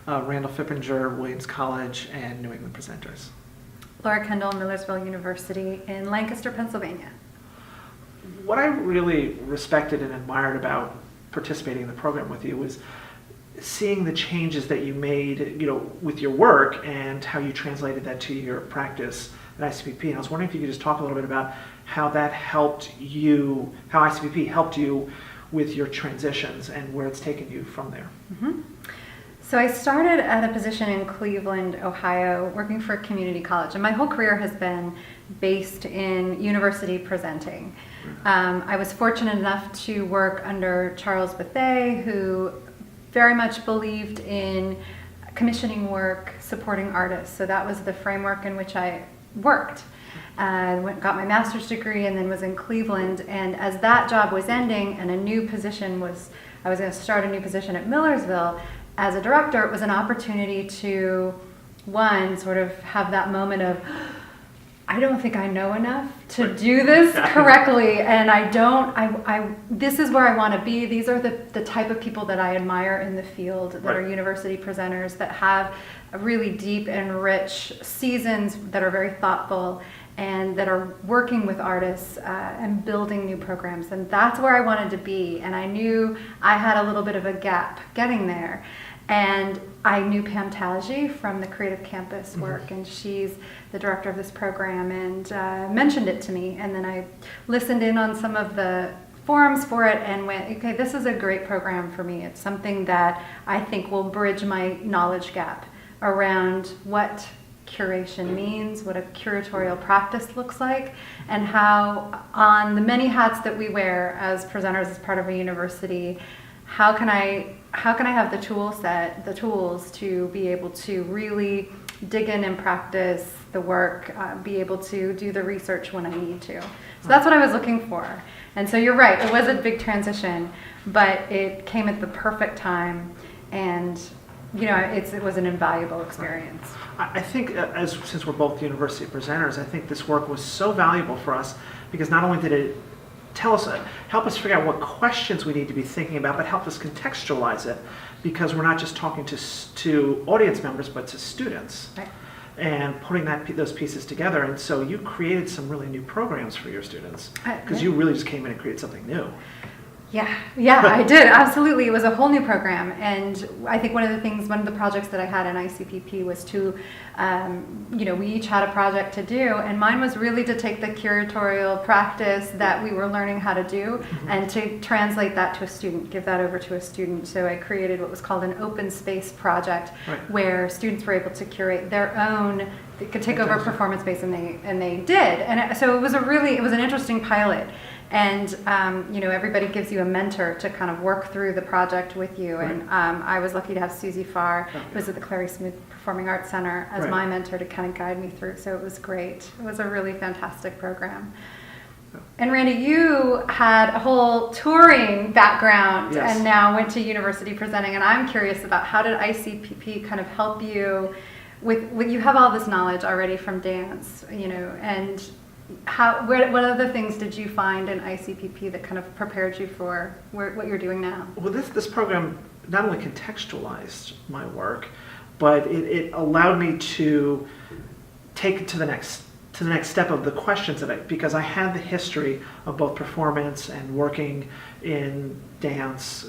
Randal Fippinger, Williams College, and New England Presenters. Laura Kendall, Wesleyan University in Lancaster, Pennsylvania. What I really respected and admired about participating in the program with you was seeing the changes that you made, with your work and how you translated that to your practice at ICPP. And I was wondering if you could just talk a little bit about how that helped you, how ICPP helped you with your transitions and where it's taken you from there. Mm-hmm. So I started at a position in Cleveland, Ohio, working for a community college, and my whole career has been based in university presenting. I was fortunate enough to work under Charles Bethea, who very much believed in commissioning work, supporting artists. So that was the framework in which I worked. Got my master's degree and then was in Cleveland. And as that job was ending and I was going to start a new position at Millersville, as a director, it was an opportunity to, one, sort of have that moment of, I don't think I know enough to do this correctly, and this is where I want to be. These are the type of people that I admire in the field that are university presenters that have a really deep and rich seasons that are very thoughtful and that are working with artists and building new programs. And that's where I wanted to be, and I knew I had a little bit of a gap getting there. And I knew Pam Taji from the Creative Campus work, and she's the director of this program, and mentioned it to me. And then I listened in on some of the forums for it and went, okay, this is a great program for me. It's something that I think will bridge my knowledge gap around what curation means, what a curatorial practice looks like, and how on the many hats that we wear as presenters as part of a university, how can I have the tools to be able to really dig in and practice the work, be able to do the research when I need to. So that's what I was looking for. And so you're right, it was a big transition, but it came at the perfect time, and it was an invaluable experience. I think since we're both university presenters, I think this work was so valuable for us because not only did it help us figure out what questions we need to be thinking about, but help us contextualize it, because we're not just talking to audience members, but to students, right, and putting those pieces together. And so you created some really new programs for your students, because you really just came in and created something new. Yeah, I did, absolutely. It was a whole new program, and I think one of the projects that I had in ICPP was to, we each had a project to do, and mine was really to take the curatorial practice that we were learning how to do and to translate that to a student, give that over to a student. So I created what was called an open space project, where students were able to curate their own, they could take over a performance space, and they did. And so it was an interesting pilot. And everybody gives you a mentor to kind of work through the project with you. Right. And I was lucky to have Susie Farr, who was at the Clary Smith Performing Arts Center, as my mentor to kind of guide me through. So it was great. It was a really fantastic program. And Randy, you had a whole touring background, and now went to university presenting. And I'm curious about, how did ICPP kind of help you with you have all this knowledge already from dance, and what other things did you find in ICPP that kind of prepared you for what you're doing now? Well, this program not only contextualized my work, but it allowed me to take it to the next step of the questions because I had the history of both performance and working in dance.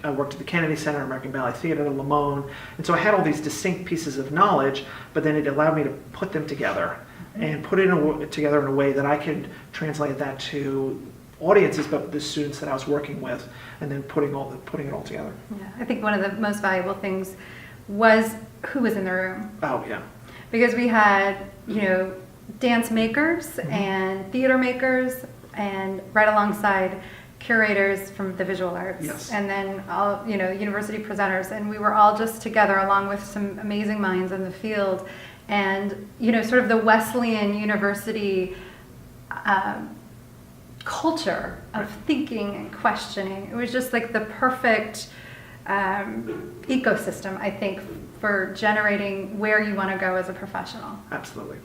I worked at the Kennedy Center, American Ballet Theater, Lamone, and so I had all these distinct pieces of knowledge. But then it allowed me to put them together and put it together in a way that I could translate that to audiences, but the students that I was working with, and then putting it all together. Yeah, I think one of the most valuable things was who was in the room. Oh yeah. Because we had, dance makers and theater makers, and right alongside curators from the visual arts, and then all university presenters, and we were all just together along with some amazing minds in the field. And sort of the Wesleyan University culture of thinking and questioning. It was just like the perfect ecosystem, I think, for generating where you want to go as a professional. Absolutely.